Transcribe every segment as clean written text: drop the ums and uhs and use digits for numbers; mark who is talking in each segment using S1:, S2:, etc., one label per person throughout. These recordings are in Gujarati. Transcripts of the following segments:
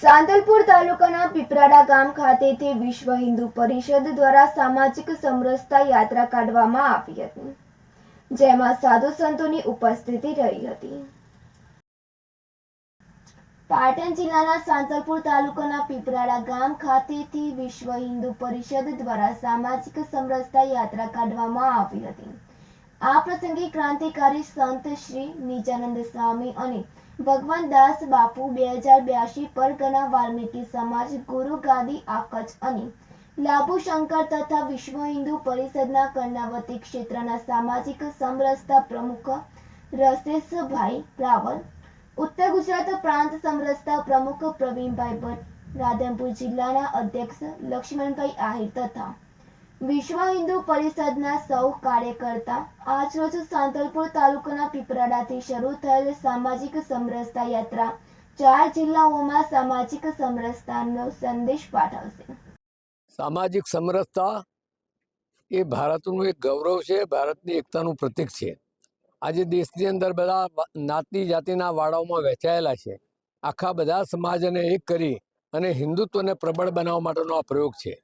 S1: સાંતલપુર તાલુકાના પીપરાડા ગામ ખાતેથી વિશ્વ હિન્દુ પરિષદ દ્વારા સામાજિક સમરસતા યાત્રા કાઢવામાં આવી હતી, જેમાં સાધુ સંતોની ઉપસ્થિતિ રહી હતી। પાટણ જિલ્લાના સાંતલપુર તાલુકાના પીપરાડા ગામ ખાતેથી વિશ્વ હિન્દુ પરિષદ દ્વારા સામાજિક સમરસતા યાત્રા કાઢવામાં આવી હતી। આ પ્રસંગે ક્રાંતિકારી સંત શ્રી નિજાનંદ સ્વામી અને ભગવાન દાસ બાપુ 2082 પરગણા વાલ્મીકી સમાજ ગુરુ ગાદી આકચ અને લાભુ શંકર તથા વિશ્વ હિન્દુ પરિષદના કર્ણાવતી ક્ષેત્રના સામાજિક સમરસતા પ્રમુખ રસેશભાઈ રાવલ, ઉત્તર ગુજરાત પ્રાંત સમરસતા પ્રમુખ પ્રવીણભાઈ ભટ્ટ, રાધનપુર જિલ્લાના અધ્યક્ષ લક્ષ્મણભાઈ આહિર તથા વિશ્વ હિન્દુ પરિષદના સૌ કાર્યકર્તા આજરોજ સાંતલપુર તાલુકાના પીપરાડાથી શરૂ થયેલ સામાજિક સમરસતા યાત્રા 4 જિલ્લાઓમાં સામાજિક સમરસતાનો સંદેશ પાઠવશે।
S2: સામાજિક સમરસતા એ ભારતનું એક ગૌરવ છે, ભારતની એકતાનું પ્રતીક છે। આજે દેશની અંદર બધા જ્ઞાતિ જાતિના વાડાઓમાં વહેંચાયેલા છે। આખા બધા સમાજને એક કરી અને હિન્દુત્વને પ્રબળ બનાવવા માટેનો આ પ્રયોગ છે।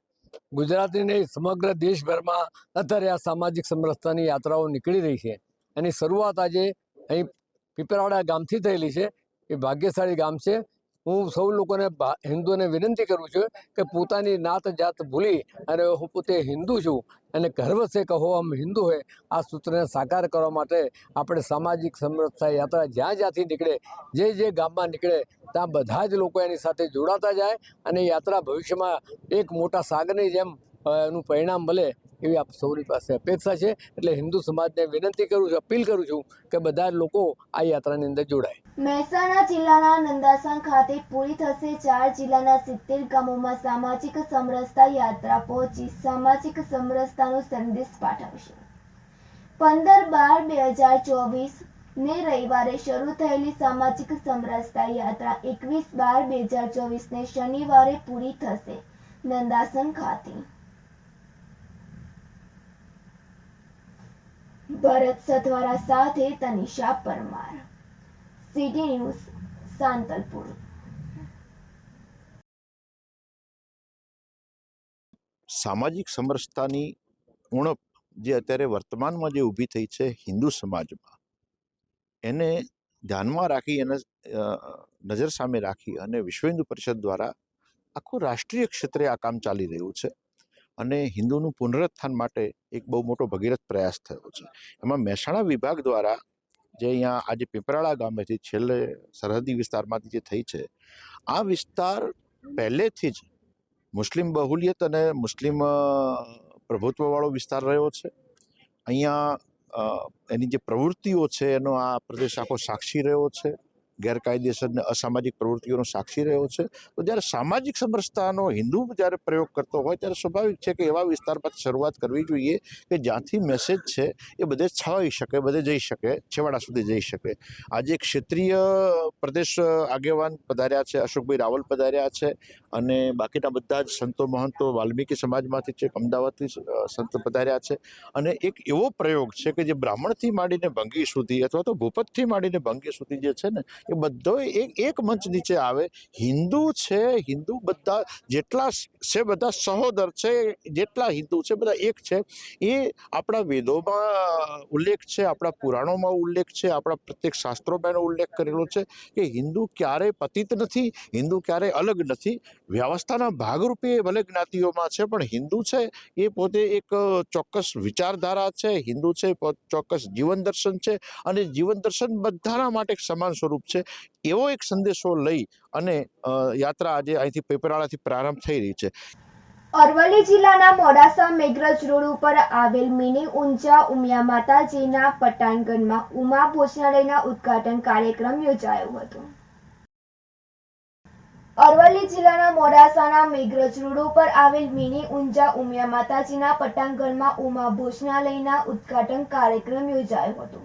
S2: ગુજરાતીને સમગ્ર દેશભરમાં અત્યારે આ સામાજિક સમરસતાની યાત્રાઓ નીકળી રહી છે। એની શરૂઆત આજે અહીં પીપરાડા ગામથી થયેલી છે। એ ભાગ્યશાળી ગામ છે। હું સૌ લોકોને હિન્દુઓને વિનંતી કરું છું કે પોતાની નાત જાત ભૂલી અને હું પોતે હિન્દુ છું અને ગર્વ છે કહો હમ હિન્દુ હોય, આ સૂત્રને સાકાર કરવા માટે આપણે સામાજિક સમરસતા યાત્રા જ્યાં જ્યાંથી નીકળે, જે ગામમાં નીકળે ત્યાં બધા જ લોકો એની સાથે જોડાતા જાય અને યાત્રા ભવિષ્યમાં એક મોટા સાગરની જેમ એનું પરિણામ મળે એવી આપ સૌની પાસે અપેક્ષા છે। એટલે હિન્દુ સમાજને વિનંતી કરું છું, અપીલ કરું છું કે બધા લોકો આ યાત્રાની અંદર જોડાય।
S1: મહેસાણા જિલ્લાના નંદાસણ ખાતે પૂરી થશે 4 જિલ્લાના 70 ગામોમાં સામાજિક સમરસતા યાત્રા પહોંચી સામાજિક સમરસતાનો સંદેશ પાઠવશે। 15/12/2024 ને રવિવારે શરૂ થયેલી સામાજિક સમરસતા યાત્રા 21/12/2024 ને શનિવારે પૂરી થશે નંદાસણ ખાતે। ભરત સથવારા સાથે તનિષા પરમાર, સિટી ન્યૂઝ, સાંતલપુર।
S3: સામાજિક સમરસતાની ઉણપ જે અત્યારે વર્તમાનમાં જે ઊભી થઈ છે હિન્દુ સમાજમાં, એને ધ્યાનમાં રાખી અને નજર સામે રાખી અને વિશ્વ હિન્દુ પરિષદ દ્વારા આખું રાષ્ટ્રીય ક્ષેત્રે આ કામ ચાલી રહ્યું છે અને હિન્દુનું પુનરુત્થાન માટે એક બહુ મોટો ભગીરથ પ્રયાસ થયો છે। એમાં મહેસાણા વિભાગ દ્વારા જે અહીંયા આજે પીપરાડા ગામેથી છેલ્લે સરહદી વિસ્તારમાંથી જે થઈ છે, આ વિસ્તાર પહેલેથી જ મુસ્લિમ બહુલિયત અને મુસ્લિમ પ્રભુત્વવાળો વિસ્તાર રહ્યો છે। અહીંયા એની જે પ્રવૃત્તિઓ છે એનો આ પ્રદેશ આખો સાક્ષી રહ્યો છે, ગેરકાયદેસર ને અસામાજિક પ્રવૃત્તિઓનો સાક્ષી રહ્યો છે। તો જ્યારે સામાજિક સમરસતાનો હિન્દુ જ્યારે પ્રયોગ કરતો હોય ત્યારે સ્વાભાવિક છે કે એવા વિસ્તાર પરથી શરૂઆત કરવી જોઈએ કે જ્યાંથી મેસેજ છે એ બધે છવાઈ શકે, બધે જઈ શકે, છેવાડા સુધી જઈ શકે। આજે ક્ષેત્રીય પ્રદેશ આગેવાન પધાર્યા છે, અશોકભાઈ રાવલ પધાર્યા છે અને બાકીના બધા જ સંતો મહંતો વાલ્મીકી સમાજમાંથી છે, અમદાવાદથી સંત પધાર્યા છે અને એક એવો પ્રયોગ છે કે જે બ્રાહ્મણથી માંડીને ભંગી સુધી અથવા તો ભૂપતથી માંડીને ભંગી સુધી જે છે ને એ બધો એક મંચ નીચે આવે। હિન્દુ છે, હિન્દુ બધા જેટલા છે બધા સહોદર છે, જેટલા હિન્દુ છે બધા એક છે। એ આપણા વેદોમાં ઉલ્લેખ છે, આપણા પુરાણોમાં ઉલ્લેખ છે, આપણા પ્રત્યેક શાસ્ત્રોમાં એનો ઉલ્લેખ કરેલો છે કે હિન્દુ ક્યારેય પતિત નથી, હિન્દુ ક્યારેય અલગ નથી। વ્યવસ્થાના ભાગરૂપે ભલે જ્ઞાતિઓમાં છે પણ હિન્દુ છે એ પોતે એક ચોક્કસ વિચારધારા છે, હિન્દુ છે ચોક્કસ જીવન દર્શન છે અને જીવન દર્શન બધાના માટે સમાન સ્વરૂપ છે। એવો એક સંદેશો લઈ અને યાત્રા આજે અહીંથી પીપરાડાથી પ્રારંભ થઈ રહી છે।
S1: અરવલ્લી જિલ્લાના મોડાસા મેઘરજ રોડ ઉપર આવેલ મિની ઊંઝા ઉમિયા માતાજીના પટાંગણમાં ઉમા ભોજનાલયના ઉદ્ઘાટન કાર્યક્રમ યોજાયો હતો। અરવલ્લી જિલ્લાના મોડાસાના મેઘરજ રોડ ઉપર આવેલ મિની ઊંઝા ઉમિયા માતાજીના પટાંગણમાં ઉમા ભોજનાલયના ઉદ્ઘાટન કાર્યક્રમ યોજાયો હતો।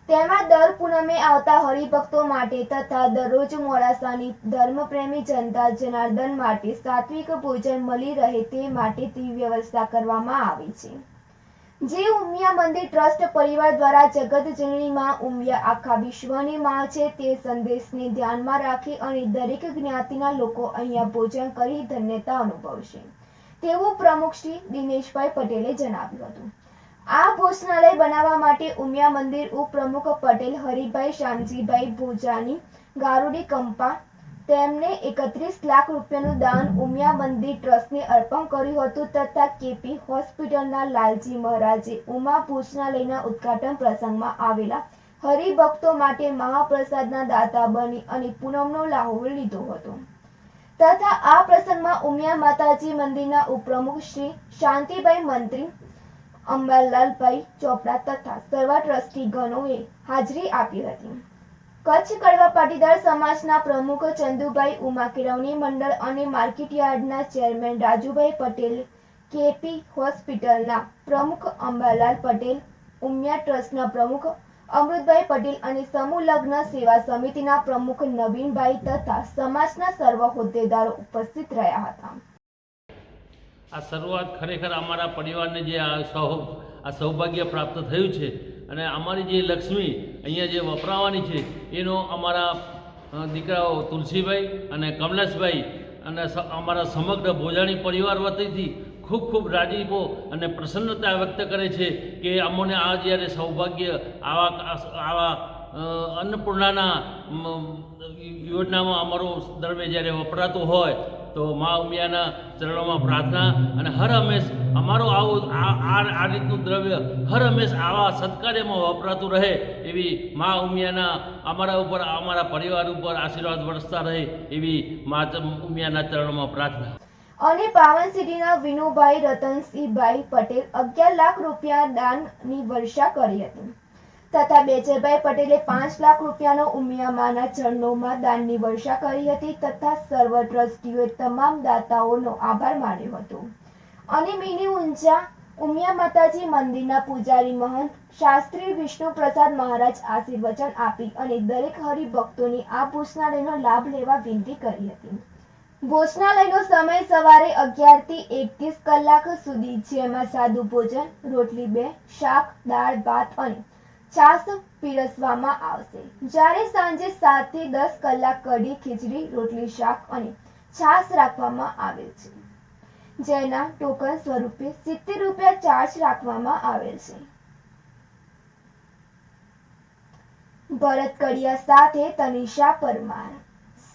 S1: તેમાં દર પૂનમે આવતા હરિભક્તો માટે તથા દરરોજ મોડાસાની ધર્મપ્રેમી જનતા જનાર્દન માટે સાત્વિક ભોજન મળી રહે તે માટેની વ્યવસ્થા કરવામાં આવી છે। જે ઉમિયા મંદિર ટ્રસ્ટ પરિવાર દ્વારા જગતજનની માં ઉમિયા આખા વિશ્વની માં છે તે સંદેશને ધ્યાનમાં રાખી અને દરેક જ્ઞાતિના લોકો અહીંયા ભોજન કરી ધન્યતા અનુભવશે તેવું પ્રમુખ શ્રી દિનેશભાઈ પટેલે જણાવ્યું હતું. આ ભોજનાલય બનાવવા માટે ઉમિયા મંદિર ઉપપ્રમુખ પટેલ હરિભાઈ શામજીભાઈ ભોજાની ગારુડી કંપા તેમને 31 લાખ રૂપિયાનું દાન ઉમિયા મંદિર ટ્રસ્ટને અર્પણ કર્યું હતું તથા કેપી હોસ્પિટલના લાલજી મહારાજે ઉમા ભોજનાલયના ઉદ્ઘાટન પ્રસંગમાં આવેલા હરિભક્તો માટે મહાપ્રસાદના દાતા બની અને પૂનમનો લાહો લીધો હતો તથા આ પ્રસંગમાં ઉમિયા માતાજી મંદિરના ઉપપ્રમુખ શ્રી શાંતિભાઈ મંત્રી અંબાલાલભાઈ ચોપડા તથા સર્વ ટ્રસ્ટીગણોએ હાજરી આપી હતી. કચ્છ કડવા પાટીદાર સમાજના પ્રમુખ ચંદુભાઈ ઉમા કેળવણી મંડળ અને માર્કેટયાર્ડના ચેરમેન રાજુભાઈ પટેલ, કેપી હોસ્પિટલના પ્રમુખ અંબાલાલ પટેલ, ઉમિયા ટ્રસ્ટના પ્રમુખ અમૃતભાઈ પટેલ અને સમૂહ લગ્ન સેવા સમિતિના પ્રમુખ નવીનભાઈ તથા સમાજના સર્વ હોદ્દેદારો ઉપસ્થિત રહ્યા હતા.
S4: આ શરૂઆત ખરેખર અમારા પરિવારને જે આ સૌભાગ્ય પ્રાપ્ત થયું છે અને અમારી જે લક્ષ્મી અહીંયા જે વપરાવાની છે એનો અમારા દીકરાઓ તુલસીભાઈ અને કમલેશભાઈ અને અમારા સમગ્ર ભોજાણી પરિવાર વતીથી ખૂબ ખૂબ રાજીપો અને પ્રસન્નતા વ્યક્ત કરે છે કે અમને આ જ્યારે સૌભાગ્ય આવા અન્નપૂર્ણાના યોજનામાં અમારો દ્રવ્ય જ્યારે વપરાતું હોય તો મા ઉમિયાના ચરણોમાં પ્રાર્થના અને હર હંમેશ અમારો આ રીતનું દ્રવ્ય હર હંમેશ આવા સત્કાર્યમાં વપરાતું રહે એવી મા ઉમિયાના અમારા ઉપર અમારા પરિવાર ઉપર આશીર્વાદ વરસતા રહે એવી મા ઉમિયાના ચરણોમાં પ્રાર્થના.
S1: અને પાવન સિટીના વિનુભાઈ રતનસિંહભાઈ પટેલ 11 લાખ રૂપિયા દાનની વર્ષા કરી હતી તથા બેચરભાઈ પટેલે 5 લાખ રૂપિયાનો ઉમિયામાના ચરણોમાં દાનની વર્ષા કરી હતી તથા સર્વ ટ્રસ્ટીઓએ તમામ દાતાઓનો આભાર માન્યો હતો. અને મિની ઊંઝા ઉમિયા માતાજી મંદિરના પૂજારી મહંત શાસ્ત્રી વિષ્ણુ પ્રસાદ મહારાજ આશીર્વચન આપી અને દરેક હરિભક્તોની આ ભોજનાલયનો લાભ લેવા વિનંતી કરી હતી. ભોજનાલયનો સમય સવારે 11 થી 31 કલાક સુધી જેમાં સાદું ભોજન, રોટલી 2, શાક, દાળ, ભાત અને છાશ પીરસવામાં આવશે જ્યારે સાંજે 7 થી 10 કલાક કઢી, ખીચડી, રોટલી, શાક અને છાશ રાખવામાં આવેલ છે જેના ટોકન સ્વરૂપે 70 રૂપિયા ચાર્જ રાખવામાં આવેલ છે. ભરત કડિયા સાથે તનિષા પરમાર,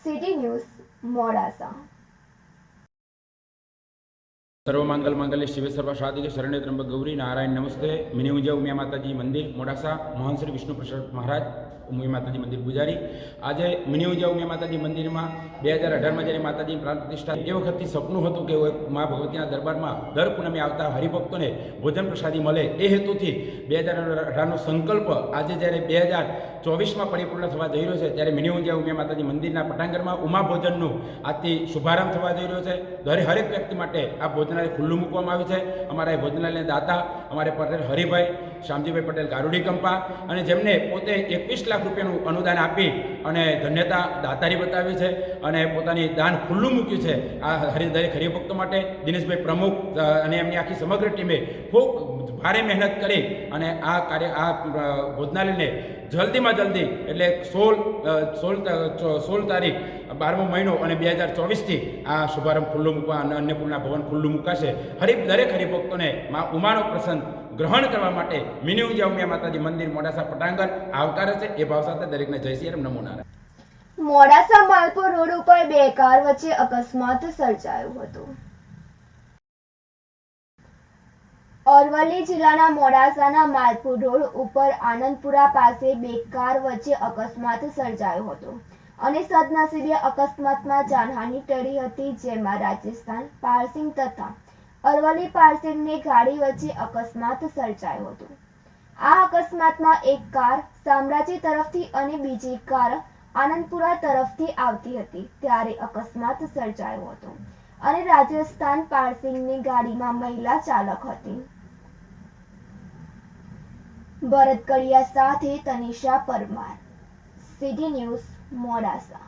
S1: સિટી ન્યૂઝ, મોડાસા.
S5: સર્વમાંગલ માંગલ્ય શિવે સર્વ સાધિકે શરણ્ય ત્રંબક ગૌરી નારાયણ નમસ્તે. મિની ઊંઝા ઉમિયા માતાજી મંદિર મોડાસા, મહંત શ્રી વિષ્ણુ પ્રસાદ મહારાજ ઉમિયા માતાજી મંદિર પૂજારી. આજે મિની ઊંઝા ઉમિયા માતાજી મંદિરમાં 2018માં જ્યારે માતાજીની પ્રાણ પ્રતિષ્ઠા એ વખતથી સપનું હતું કે મા ભગવતીના દરબારમાં દર પૂનમે આવતા હરિભક્તોને ભોજન પ્રસાદી મળે એ હેતુથી 2018નો સંકલ્પ આજે જ્યારે 2024માં પરિપૂર્ણ થવા જઈ રહ્યો છે ત્યારે મિની ઊંઝા ઉમિયા માતાજી મંદિરના પટાંગણમાં ઉમા ભોજનનું આજથી શુભારંભ થવા જઈ રહ્યો છે. હરેક વ્યક્તિ માટે આ ભોજનાલય ખુલ્લું મૂકવામાં આવ્યું છે. અમારા એ ભોજનાલયના દાતા અમારે પટેલ હરિભાઈ શામજીભાઈ પટેલ ગારુડી કંપા અને જેમને પોતે 21 લાખ રૂપિયાનું અનુદાન આપી અને ધન્યતા દાતારી બતાવી છે અને પોતાની દાન ખુલ્લું મૂક્યું છે. આ દરેક હરિભક્તો માટે દિનેશભાઈ પ્રમુખ અને એમની આખી સમગ્ર ટીમે ખૂબ ભારે મહેનત કરી અને આ ભોજનાલયને જલ્દીમાં જલ્દી એટલે 16 તારીખ 12મો મહિનો અને 2024થી આ શુભારંભ ખુલ્લું મૂકવા અને અન્નપૂર્ણા ભવન ખુલ્લું મૂકાશે. દરેક હરિભક્તોને મા ઉમાનો પ્રસંગ ગ્રહણ કરવા માટે મિની ઊંઝા ઉમિયા માતાજી મંદિર મોડાસા પટાંગણ આવકારે છે. એ ભાવ સાથે દરેકને જય શ્રી રામ, નમો નારાયણ.
S1: મોડાસા માલપુર રોડ ઉપર 2 કાર વચ્ચે અકસ્માત સર્જાયો હતો. અરવલ્લી જિલ્લાના મોડાસાના માલપુર રોડ ઉપર આનંદપુરા પાસે 2 કાર વચ્ચે અકસ્માત સર્જાયો હતો અને સદનસીબે અકસ્માતમાં જાનહાનિ ટળી હતી જેમાં રાજસ્થાન પારસિંગ તથા અરવલ્લી પારસિંગની ગાડી વચ્ચે અકસ્માત સર્જાયો હતો. આ અકસ્માતમાં એક કાર શામળાજી તરફથી અને બીજી કાર આનંદપુરા તરફથી આવતી હતી ત્યારે અકસ્માત સર્જાયો હતો અને રાજસ્થાન પારસિંગની ગાડીમાં મહિલા ચાલક હતી. ભરત કડિયા સાથે તનિષા પરમાર, સિટી ન્યૂઝ, મોડાસા.